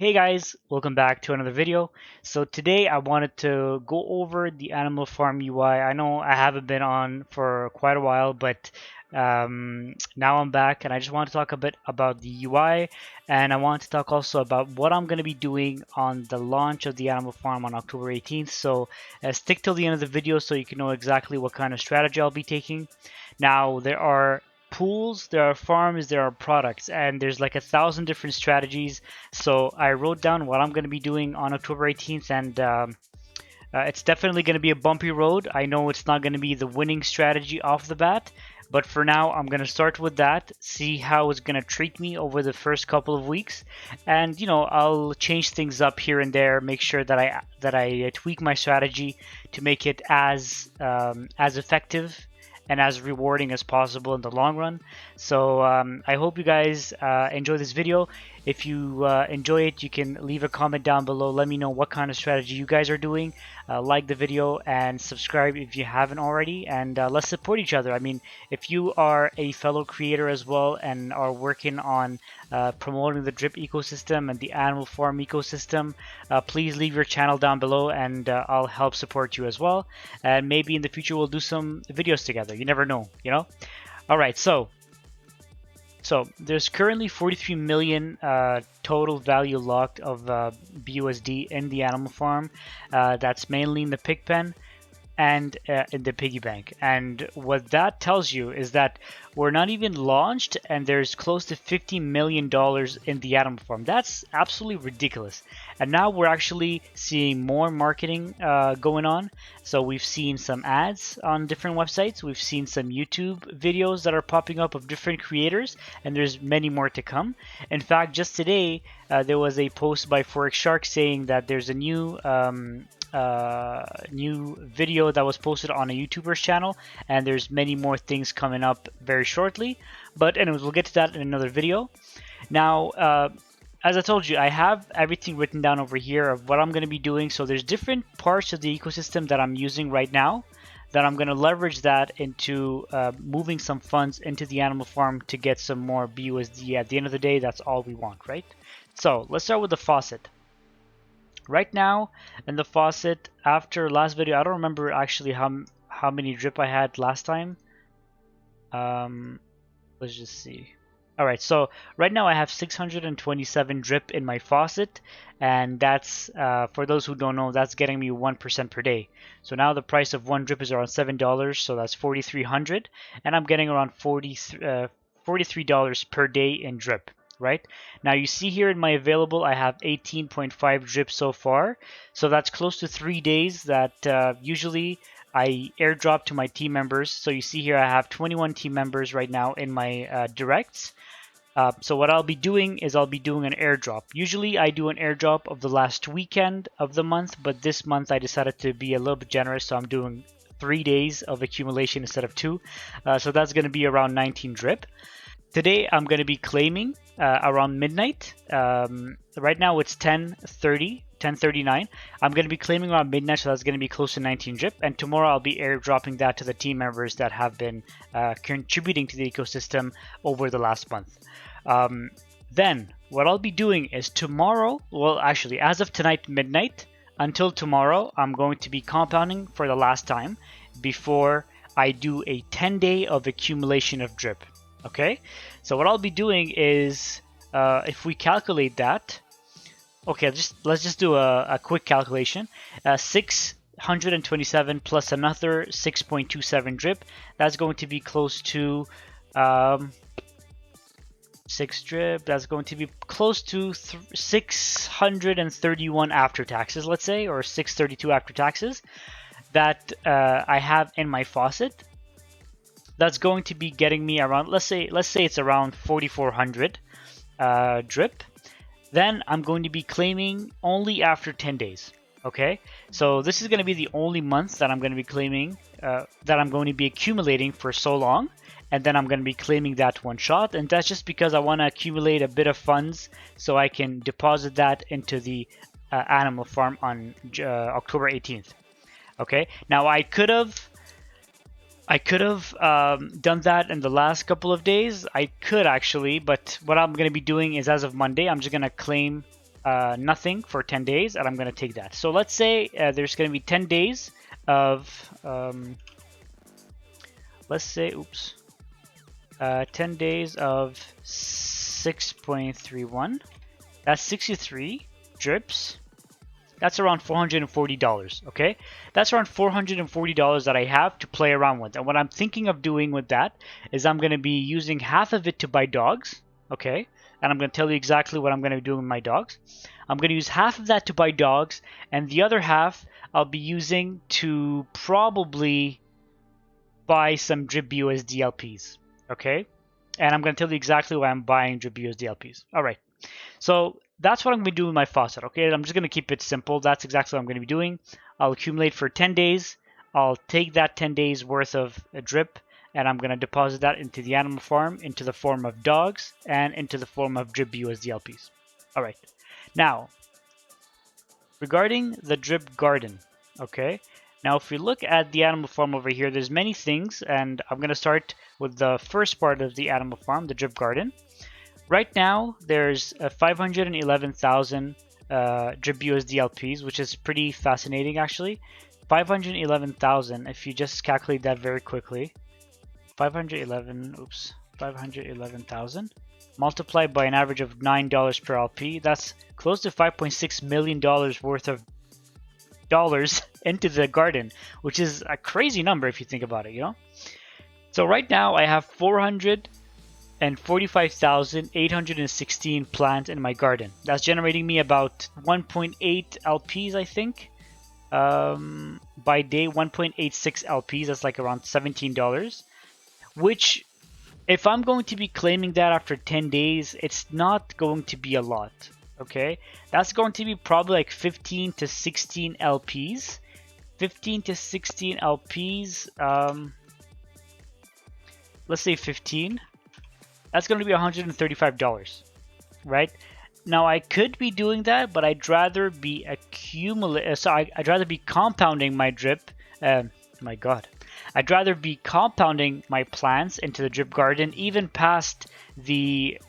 Hey guys, welcome back to another video. So today I wanted to go over the Animal Farm UI. I know I haven't been on for quite a while, but now I'm back and I just want to talk a bit about the UI, and I want to talk also about what I'm going to be doing on the launch of the Animal Farm on October 18th. So stick till the end of the video so you can know exactly what kind of strategy I'll be taking. Now there are pools, there are farms, there are products, and there's like 1,000 different strategies. So I wrote down what I'm going to be doing on October 18th, and it's definitely going to be a bumpy road. I know it's not going to be the winning strategy off the bat, but for now I'm going to start with that, see how it's going to treat me over the first couple of weeks, and I'll change things up here and there, make sure that I tweak my strategy to make it as effective and as rewarding as possible in the long run. So I hope you guys enjoy this video. If you enjoy it, you can leave a comment down below. Let me know what kind of strategy you guys are doing. Like the video and subscribe if you haven't already, and let's support each other. I mean, if you are a fellow creator as well and are working on promoting the drip ecosystem and the animal farm ecosystem, please leave your channel down below, and I'll help support you as well. And maybe in the future we'll do some videos together. You never know, All right, so there's currently 43 million total value locked of BUSD in the animal farm. That's mainly in the pig pen and in the piggy bank. And what that tells you is that we're not even launched and there's close to $50 million in the animal farm. That's absolutely ridiculous. And now we're actually seeing more marketing going on. So we've seen some ads on different websites. We've seen some YouTube videos that are popping up of different creators, and there's many more to come. In fact, just today, there was a post by Forex Shark saying that there's a new video that was posted on a YouTuber's channel, and there's many more things coming up very shortly. But anyways, we'll get to that in another video. Now, as I told you, I have everything written down over here of what I'm going to be doing. So there's different parts of the ecosystem that I'm using right now that I'm going to leverage that into moving some funds into the animal farm to get some more BUSD. At the end of the day, that's all we want, right? So let's start with the faucet. Right now, in the faucet, after last video, I don't remember actually how many drip I had last time. Let's just see. All right, so right now I have 627 drip in my faucet, and that's for those who don't know, that's getting me 1% per day. So now the price of one drip is around $7, so that's 4,300, and I'm getting around $43 per day in drip. Right now, you see here in my available, I have 18.5 drip so far, so that's close to 3 days that usually I airdrop to my team members. So you see here I have 21 team members right now in my directs. So what I'll be doing is I'll be doing an airdrop. Usually I do an airdrop of the last weekend of the month, but this month I decided to be a little bit generous, so I'm doing 3 days of accumulation instead of 2. So that's going to be around 19 drip. Today I'm going to be claiming around midnight. Right now it's 10:39. I'm going to be claiming around midnight, so that's going to be close to 19 drip. And tomorrow I'll be airdropping that to the team members that have been contributing to the ecosystem over the last month. Then what I'll be doing is tomorrow, well actually as of tonight midnight until tomorrow, I'm going to be compounding for the last time before I do a 10-day of accumulation of drip. Okay, so what I'll be doing is if we calculate that, okay, let's just do a quick calculation. 627 plus another 6.27 drip, that's going to be close to 6 drip, that's going to be close to 631 after taxes, let's say, or 632 after taxes that I have in my faucet. That's going to be getting me around, let's say it's around 4,400 drip. Then I'm going to be claiming only after 10 days. Okay, so this is going to be the only month that I'm going to be claiming, that I'm going to be accumulating for so long, and then I'm going to be claiming that one shot. And that's just because I want to accumulate a bit of funds so I can deposit that into the animal farm on October 18th. Okay, now I could have done that in the last couple of days. I could actually, but what I'm going to be doing is as of Monday, I'm just going to claim nothing for 10 days, and I'm going to take that. So let's say there's going to be 10 days of, let's say, 10 days of 6.31. That's 63 drips. That's around $440, okay? That's around $440 that I have to play around with. And what I'm thinking of doing with that is I'm going to be using half of it to buy dogs, okay? And I'm going to tell you exactly what I'm going to do with my dogs. I'm going to use half of that to buy dogs, and the other half I'll be using to probably buy some drip BUSD LPs, okay? And I'm going to tell you exactly why I'm buying drip BUSD LPs. All right. So that's what I'm going to be doing with my faucet, okay? I'm just going to keep it simple. That's exactly what I'm going to be doing. I'll accumulate for 10 days. I'll take that 10 days worth of a drip, and I'm going to deposit that into the animal farm, into the form of dogs, and into the form of drip BUSD LPs. All right. Now, regarding the drip garden, okay? Now, if we look at the animal farm over here, there's many things, and I'm going to start with the first part of the animal farm, the drip garden. Right now, there's 511,000 drip BUSD LPs, which is pretty fascinating, actually. 511,000, if you just calculate that very quickly. 511,000 multiplied by an average of $9 per LP. That's close to $5.6 million worth of dollars into the garden, which is a crazy number if you think about it, you know? So right now, I have 445,816 plants in my garden. That's generating me about 1.8 LPs, I think. By day, 1.86 LPs. That's like around $17. Which, if I'm going to be claiming that after 10 days, it's not going to be a lot. Okay? That's going to be probably like 15 to 16 LPs. 15 to 16 LPs. Let's say 15. That's going to be $135, right? Now I could be doing that, but I'd rather be I'd rather be compounding my drip. My God, I'd rather be compounding my plants into the drip garden even past the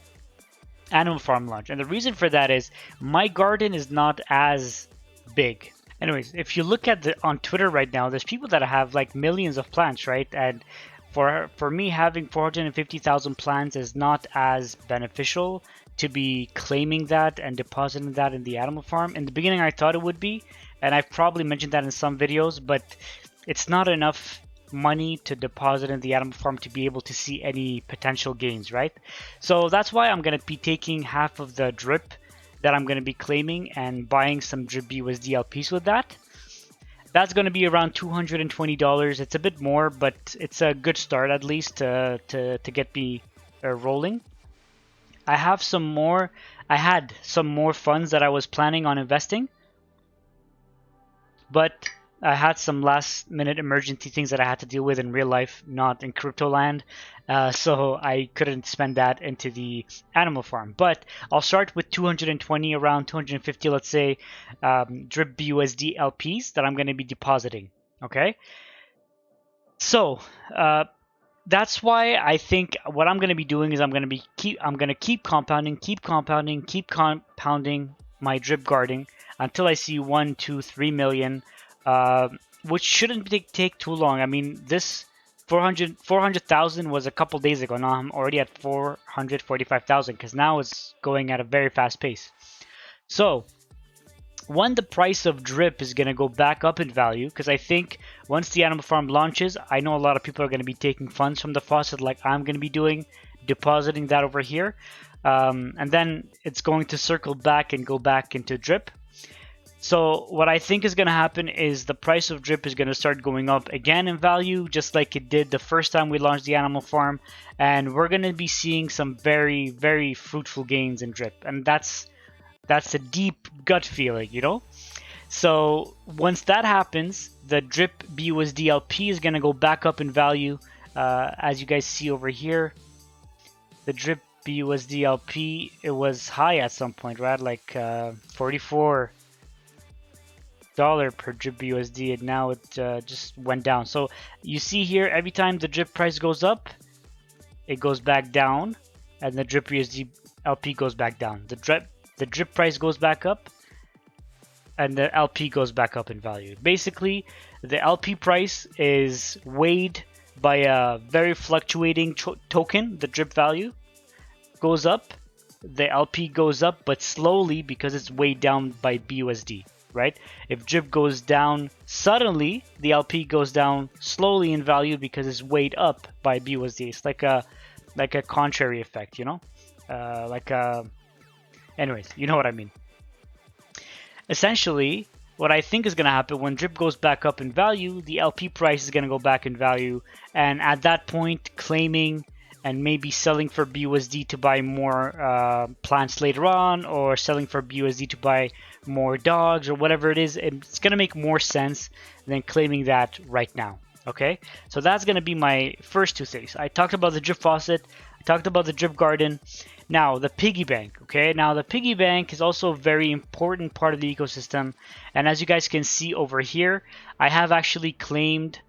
animal farm launch. And the reason for that is my garden is not as big. Anyways, if you look at on Twitter right now, there's people that have like millions of plants, right? And for me, having 450,000 plants is not as beneficial to be claiming that and depositing that in the animal farm. In the beginning, I thought it would be, and I've probably mentioned that in some videos, but it's not enough money to deposit in the animal farm to be able to see any potential gains, right? So that's why I'm going to be taking half of the drip that I'm going to be claiming and buying some drip BUSD LPs with that. That's going to be around $220. It's a bit more, but it's a good start at least to get me rolling. I had some more funds that I was planning on investing, but I had some last minute emergency things that I had to deal with in real life, not in crypto land. So I couldn't spend that into the animal farm. But I'll start with 220, around 250, let's say, drip BUSD LPs that I'm going to be depositing. Okay. So that's why I think what I'm going to be doing is I'm going to keep compounding my drip garden until I see 1, 2, 3 million. Which shouldn't take too long. I mean, this 400,000 was a couple days ago. Now I'm already at 445,000 because now it's going at a very fast pace. So when the price of drip is going to go back up in value, because I think once the animal farm launches, I know a lot of people are going to be taking funds from the faucet like I'm going to be doing, depositing that over here. And then it's going to circle back and go back into drip. So what I think is going to happen is the price of drip is going to start going up again in value, just like it did the first time we launched the animal farm. And we're going to be seeing some very, very fruitful gains in drip. And that's a deep gut feeling, you know? So once that happens, the drip BUSD LP is going to go back up in value. As you guys see over here, the drip BUSD LP, it was high at some point, right? Like 44 per drip BUSD, and now it just went down. So you see here, every time the drip price goes up, it goes back down, and the drip BUSD LP goes back down. The drip the drip price goes back up, and the LP goes back up in value. Basically, the LP price is weighed by a very fluctuating token. The drip value goes up, the LP goes up, but slowly because it's weighed down by BUSD, right? If drip goes down suddenly, the LP goes down slowly in value because it's weighed up by BUSD. It's like a contrary effect, you know? Anyways, you know what I mean. Essentially, what I think is going to happen when drip goes back up in value, the LP price is going to go back in value, and at that point, claiming and maybe selling for BUSD to buy more plants later on, or selling for BUSD to buy more dogs, or whatever it is, it's going to make more sense than claiming that right now. Okay, so that's going to be my first two things. I talked about the drip faucet, I talked about the drip garden. Now the piggy bank, okay? Now the piggy bank is also a very important part of the ecosystem, and as you guys can see over here, I have actually claimed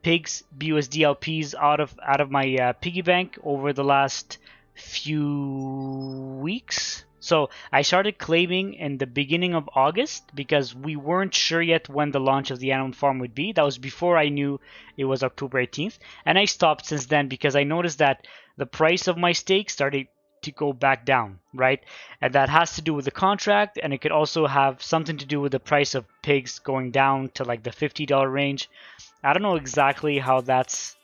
pigs BUSD LPs out of my piggy bank over the last few weeks. So I started claiming in the beginning of August because we weren't sure yet when the launch of the animal farm would be. That was before I knew it was October 18th, and I stopped since then because I noticed that the price of my stake started to go back down, right? And that has to do with the contract, and it could also have something to do with the price of pigs going down to like the $50 range. I don't know exactly how that's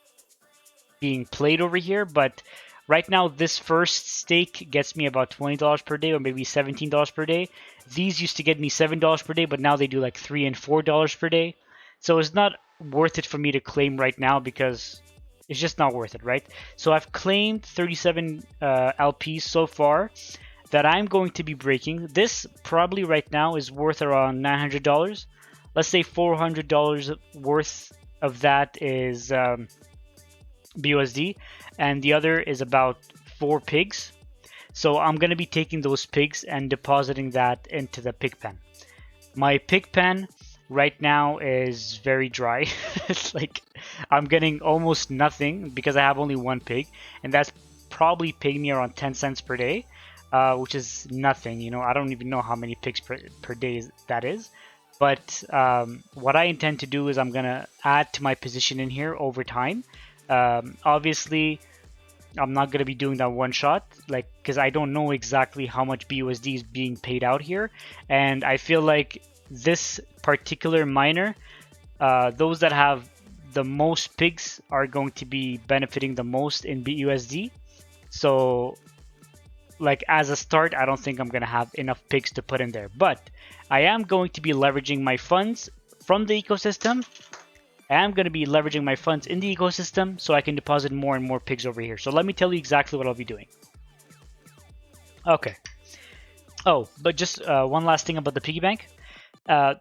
being played over here, but right now this first stake gets me about $20 per day, or maybe $17 per day. These used to get me $7 per day, but now they do like $3 and $4 per day. So it's not worth it for me to claim right now because it's just not worth it, right? So I've claimed 37 LPs so far that I'm going to be breaking. This probably right now is worth around $900. Let's say $400 worth of that is BUSD, and the other is about 4 pigs. So I'm going to be taking those pigs and depositing that into the pig pen. My pig pen right now is very dry. It's like I'm getting almost nothing because I have only 1 pig, and that's probably paying me around 10 cents per day, which is nothing. You know, I don't even know how many pigs per day that is. But what I intend to do is I'm gonna add to my position in here over time. Obviously, I'm not gonna be doing that one shot, like, because I don't know exactly how much BUSD is being paid out here, and I feel like this particular miner, those that have the most pigs are going to be benefiting the most in BUSD. So like as a start, I don't think I'm gonna have enough pigs to put in there, but I am going to be leveraging my funds from the ecosystem. I am going to be leveraging my funds in the ecosystem so I can deposit more and more pigs over here. So let me tell you exactly what I'll be doing. Okay. Oh, but just one last thing about the piggy bank.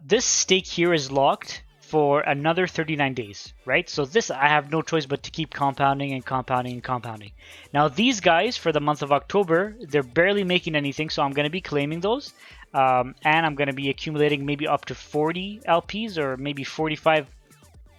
This stake here is locked for another 39 days, right? So this, I have no choice but to keep compounding and compounding and compounding. Now these guys for the month of October, they're barely making anything, so I'm going to be claiming those. And I'm going to be accumulating maybe up to 40 LPs or maybe 45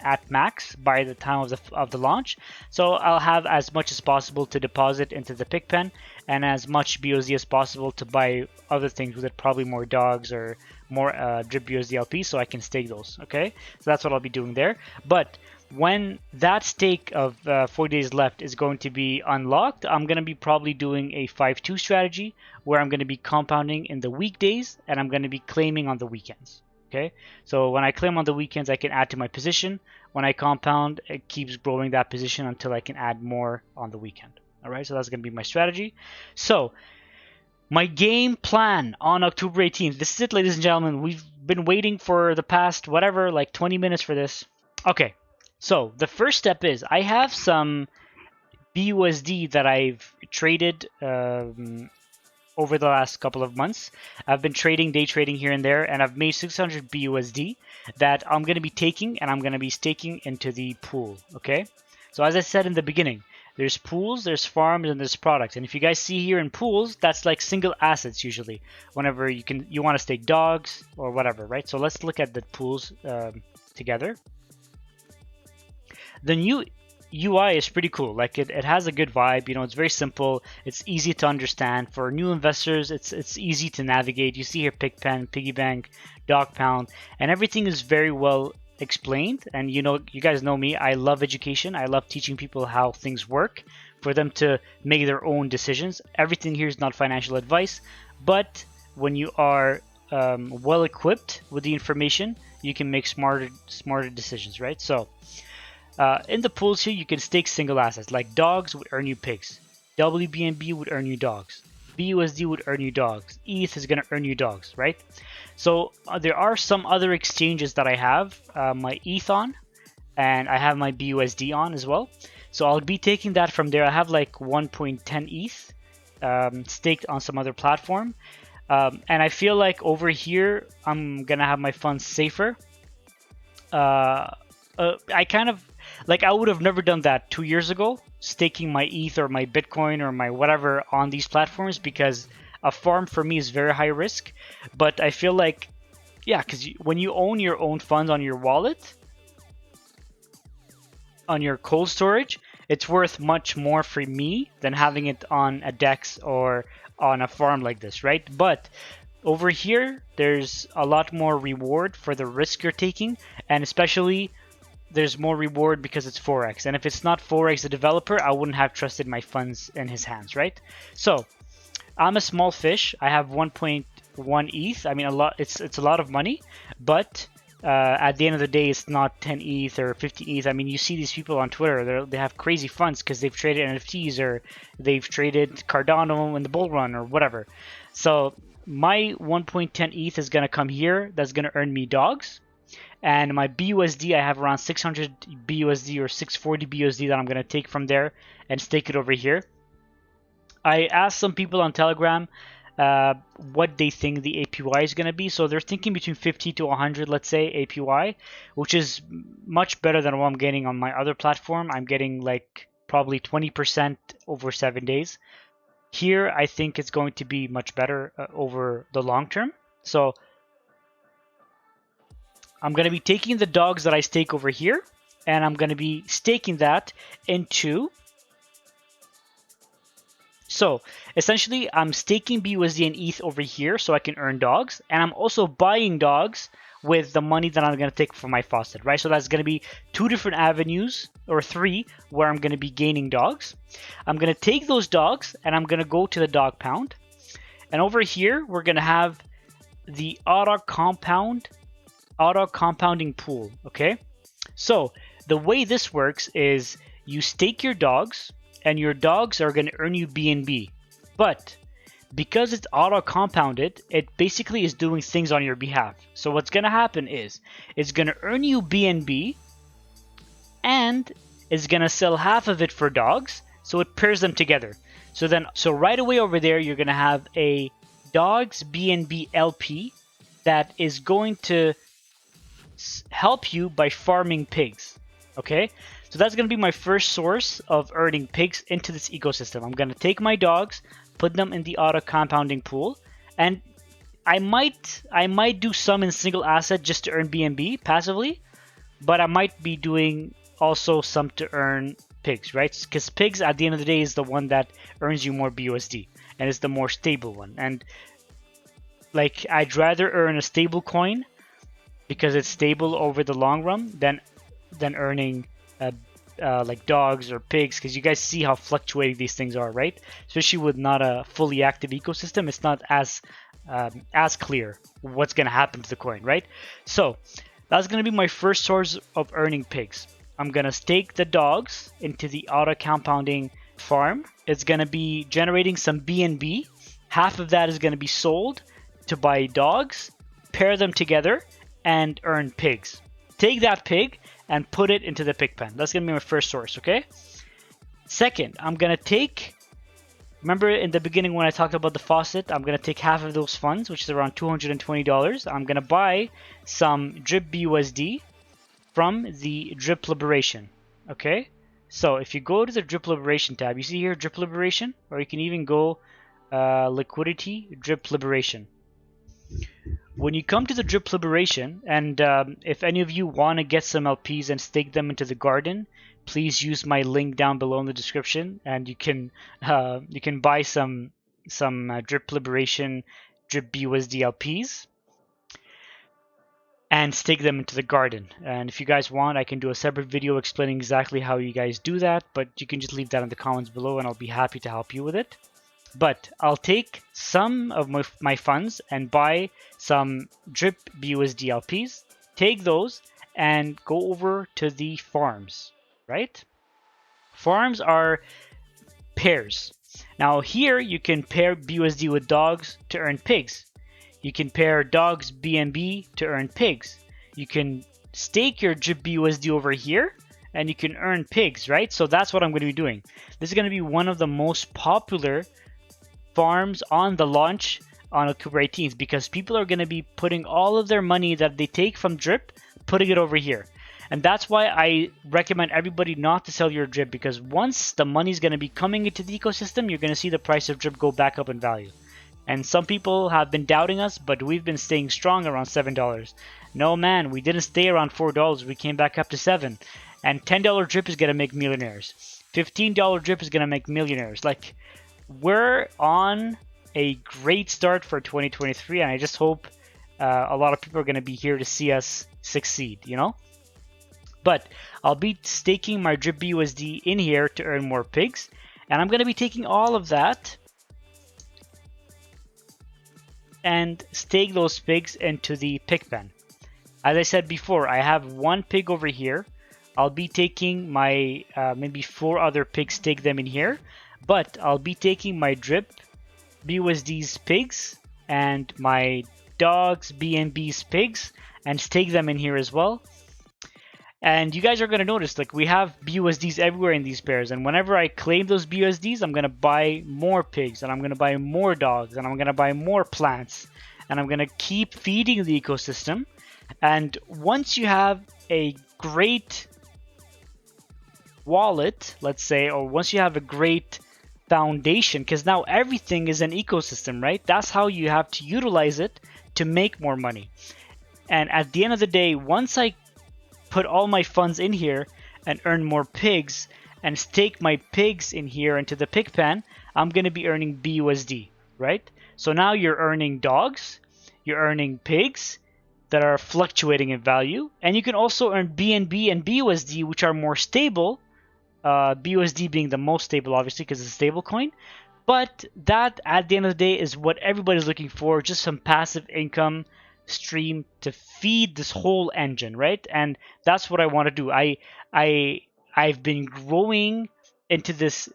at max by the time of the launch. So I'll have as much as possible to deposit into the pig pen, and as much BUSD as possible to buy other things with it, probably more dogs or more drip BUSD LP, so I can stake those. Okay, so that's what I'll be doing there. But when that stake of 40 days left is going to be unlocked, I'm going to be probably doing a 5-2 strategy where I'm going to be compounding in the weekdays and I'm going to be claiming on the weekends. Okay, so when I claim on the weekends, I can add to my position. When I compound, it keeps growing that position until I can add more on the weekend. All right, so that's going to be my strategy. So my game plan on October 18th. This is it, ladies and gentlemen. We've been waiting for the past, whatever, like 20 minutes for this. Okay, so the first step is I have some BUSD that I've traded over the last couple of months. I've been trading, day trading here and there, and I've made 600 BUSD that I'm going to be taking and I'm going to be staking into the pool. Okay, so as I said in the beginning, there's pools, there's farms, and there's products. And if you guys see here in pools, that's like single assets usually. Whenever you want to stake dogs or whatever, right? So let's look at the pools together. The new UI is pretty cool. Like it has a good vibe. You know, it's very simple. It's easy to understand. For new investors, it's easy to navigate. You see here Piggy Bank, Dog Pound, and everything is very well explained. And you know, you guys know me. I love education. I love teaching people how things work for them to make their own decisions. Everything here is not financial advice, but when you are well equipped with the information, you can make smarter decisions, right? So in the pools here, you can stake single assets. Like dogs would earn you pigs, WBNB would earn you dogs, BUSD would earn you dogs, ETH is going to earn you dogs, right? So there are some other exchanges that I have my ETH on, and I have my BUSD on as well. So I'll be taking that from there. I have like 1.10 ETH staked on some other platform. And I feel like over here, I'm going to have my funds safer. I kind of, like, I would have never done that 2 years ago, staking my ETH or my Bitcoin or my whatever on these platforms, because a farm for me is very high risk. But I feel like, yeah, because when you own your own funds on your wallet, on your cold storage, it's worth much more for me than having it on a DEX or on a farm like this, right? But over here, there's a lot more reward for the risk you're taking, and especially there's more reward because it's Forex. And if it's not Forex, the developer, I wouldn't have trusted my funds in his hands, right? So I'm a small fish. I have 1.1 ETH. I mean, a lot. It's a lot of money, but at the end of the day, it's not 10 ETH or 50 ETH. I mean, you see these people on Twitter, they have crazy funds because they've traded NFTs or they've traded Cardano in the bull run or whatever. So my 1.10 ETH is going to come here. That's going to earn me dogs. And my BUSD, I have around 600 BUSD or 640 BUSD that I'm going to take from there and stake it over here. I asked some people on Telegram what they think the APY is going to be. So they're thinking between 50 to 100, let's say, APY, which is much better than what I'm getting on my other platform. I'm getting like probably 20% over 7 days. Here, I think it's going to be much better over the long term. So I'm going to be taking the dogs that I stake over here, and I'm going to be staking that into... So essentially, I'm staking BUSD and ETH over here so I can earn dogs, and I'm also buying dogs with the money that I'm going to take from my faucet, right? So that's going to be 2 different avenues, or 3, where I'm going to be gaining dogs. I'm going to take those dogs, and I'm going to go to the dog pound. And over here, we're going to have the auto compounding pool, okay? So the way this works is you stake your dogs, and your dogs are going to earn you BNB. But because it's auto compounded, it basically is doing things on your behalf. So what's going to happen is it's going to earn you BNB, and it's going to sell half of it for dogs, so it pairs them together. So right away over there, you're going to have a dogs BNB LP that is going to help you by farming pigs, okay? So that's going to be my first source of earning pigs into this ecosystem. I'm going to take my dogs, put them in the auto compounding pool, and I might do some in single asset just to earn BNB passively, but I might be doing also some to earn pigs, right? Because pigs at the end of the day is the one that earns you more BUSD and is the more stable one. And like, I'd rather earn a stable coin because it's stable over the long run than earning like dogs or pigs, because you guys see how fluctuating these things are, right? Especially with not a fully active ecosystem, it's not as clear what's going to happen to the coin, right? So that's going to be my first source of earning pigs. I'm going to stake the dogs into the auto compounding farm. It's going to be generating some BNB. Half of that is going to be sold to buy dogs, pair them together, and earn pigs. Take that pig and put it into the pig pen. That's going to be my first source, okay? Second, I'm going to take... Remember in the beginning when I talked about the faucet, I'm going to take half of those funds, which is around $220. I'm going to buy some drip BUSD from the drip liberation, okay? So if you go to the drip liberation tab, you see here drip liberation, or you can even go liquidity drip liberation. when you come to the drip liberation, and if any of you want to get some LPs and stake them into the garden, please use my link down below in the description, and you can buy some drip liberation drip BUSD LPs and stake them into the garden. And if you guys want, I can do a separate video explaining exactly how you guys do that, but you can just leave that in the comments below and I'll be happy to help you with it. But I'll take some of my funds and buy some drip BUSD LPs, take those and go over to the farms, right? Farms are pairs. Now here you can pair BUSD with dogs to earn pigs. You can pair dogs BNB to earn pigs. You can stake your drip BUSD over here and you can earn pigs, right? So that's what I'm going to be doing. This is going to be one of the most popular farms on the launch on October 18th because people are going to be putting all of their money that they take from drip, putting it over here. And that's why I recommend everybody not to sell your drip, because once the money is going to be coming into the ecosystem, you're going to see the price of drip go back up in value. And some people have been doubting us, but we've been staying strong around $7. No, man, we didn't stay around $4. We came back up to $7. And $10 drip is going to make millionaires. $15 drip is going to make millionaires. Like, we're on a great start for 2023, and I just hope a lot of people are going to be here to see us succeed, you know? But I'll be staking my drip BUSD in here to earn more pigs, and I'm going to be taking all of that and stake those pigs into the pig pen. As I said before, I have one pig over here. I'll be taking my maybe 4 other pigs, stake them in here, but I'll be taking my drip BUSD's pigs and my dogs BNB's pigs and stake them in here as well. And you guys are going to notice, like, we have BUSDs everywhere in these pairs. And whenever I claim those BUSDs, I'm going to buy more pigs. And I'm going to buy more dogs. And I'm going to buy more plants. And I'm going to keep feeding the ecosystem. And once you have a great wallet, let's say, or once you have a great foundation, because now everything is an ecosystem, right? That's how you have to utilize it to make more money. And at the end of the day, once I put all my funds in here and earn more pigs and stake my pigs in here into the pig pen, I'm going to be earning BUSD, right? So now you're earning dogs, you're earning pigs that are fluctuating in value, and you can also earn BNB and BUSD, which are more stable, BUSD being the most stable, obviously, because it's a stable coin. But that, at the end of the day, is what everybody's looking for, just some passive income stream to feed this whole engine, right? And that's what I want to do. I've been growing into this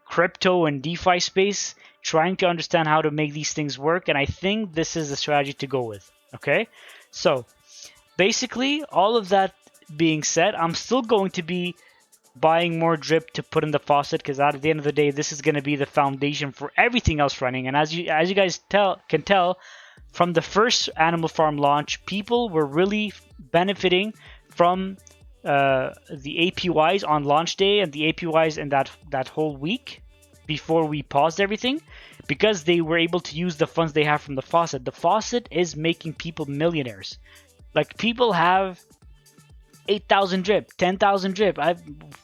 crypto and DeFi space, trying to understand how to make these things work, and I think this is the strategy to go with. Okay, so basically, all of that being said, I'm still going to be buying more drip to put in the faucet, because at the end of the day, this is going to be the foundation for everything else running. And as you guys can tell from the first Animal Farm launch, people were really benefiting from the APYs on launch day and the APYs in that whole week before we paused everything, because they were able to use the funds they have from the faucet. The faucet is making people millionaires. Like, people have 8,000 drip, 10,000 drip.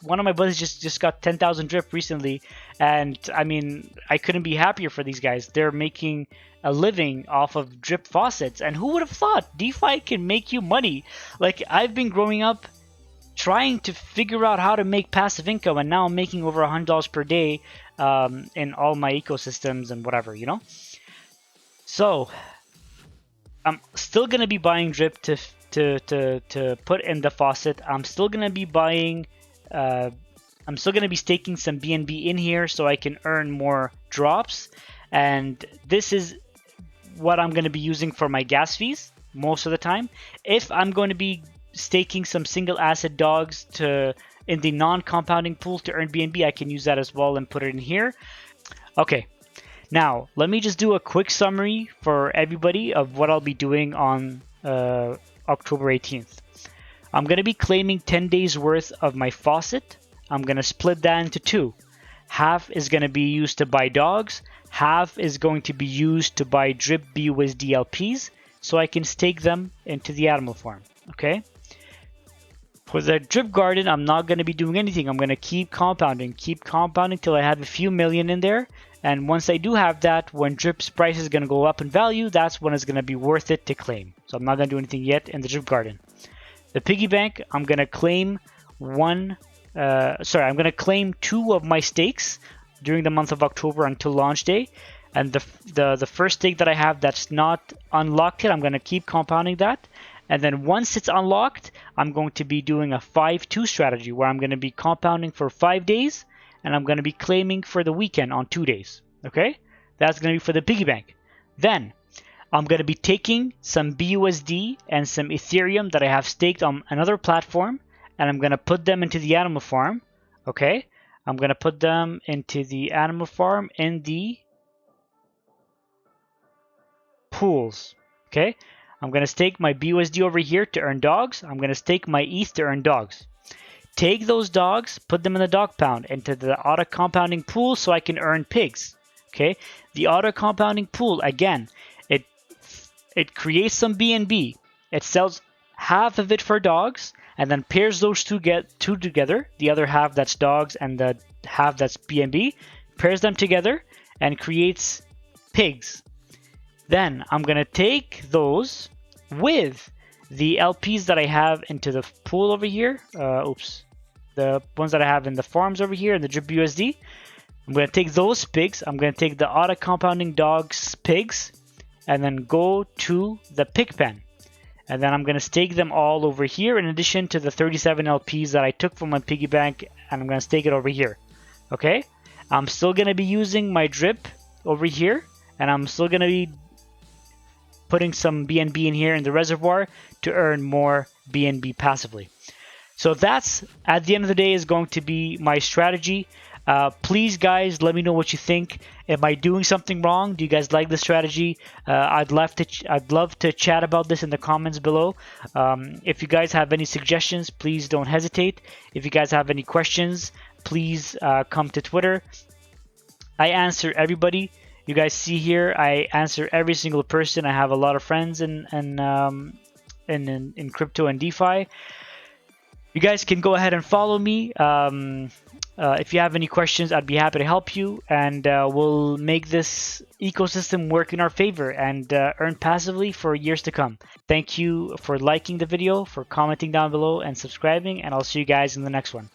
One of my buddies just got 10,000 drip recently, and I mean, I couldn't be happier for these guys. They're making a living off of drip faucets, and who would have thought DeFi can make you money? Like, I've been growing up trying to figure out how to make passive income, and now I'm making over $100 per day in all my ecosystems and whatever, you know. So I'm still gonna be buying drip to put in the faucet. I'm still gonna be buying I'm still gonna be staking some BNB in here so I can earn more drops, and this is what I'm gonna be using for my gas fees most of the time. If I'm going to be staking some single asset dogs in the non-compounding pool to earn BNB, I can use that as well and put it in here. Okay, now let me just do a quick summary for everybody of what I'll be doing on October 18th. I'm going to be claiming 10 days worth of my faucet. I'm going to split that into 2. Half is going to be used to buy dogs. Half is going to be used to buy drip BUSD LPs. so I can stake them into the animal farm. Okay. For the drip garden, I'm not going to be doing anything. I'm going to keep compounding till I have a few million in there. And once I do have that, when drip's price is going to go up in value, that's when it's going to be worth it to claim. So I'm not going to do anything yet in the drip garden. The piggy bank, I'm going to claim I'm going to claim 2 of my stakes during the month of October until launch day. And the first stake that I have that's not unlocked yet, I'm going to keep compounding that. And then once it's unlocked, I'm going to be doing a 5-2 strategy where I'm going to be compounding for 5 days and I'm going to be claiming for the weekend on 2 days. Okay? That's going to be for the piggy bank. Then I'm going to be taking some BUSD and some Ethereum that I have staked on another platform and I'm going to put them into the animal farm. Okay? I'm going to put them into the animal farm in the pools. Okay? I'm going to stake my BUSD over here to earn dogs. I'm going to stake my ETH to earn dogs. Take those dogs, put them in the dog pound into the auto compounding pool so I can earn pigs. Okay, the auto compounding pool, again, it creates some BNB. It sells half of it for dogs and then pairs those two together. The other half that's dogs and the half that's BNB, pairs them together and creates pigs. Then I'm going to take those with the LPs that I have into the pool over here. The ones that I have in the farms over here in the drip USD. I'm going to take those pigs. I'm going to take the auto compounding dogs pigs and then go to the pig pen. And then I'm going to stake them all over here in addition to the 37 LPs that I took from my piggy bank, and I'm going to stake it over here. Okay? I'm still going to be using my drip over here, and I'm still going to be putting some BNB in here in the reservoir to earn more BNB passively. So that's, at the end of the day, is going to be my strategy. Please, guys, let me know what you think. Am I doing something wrong? Do you guys like the strategy? I'd love to chat about this in the comments below. If you guys have any suggestions, please don't hesitate. If you guys have any questions, please come to Twitter. I answer everybody. You guys see here, I answer every single person. I have a lot of friends in crypto and DeFi. You guys can go ahead and follow me. If you have any questions, I'd be happy to help you, and we'll make this ecosystem work in our favor and earn passively for years to come. Thank you for liking the video, for commenting down below and subscribing, and I'll see you guys in the next one.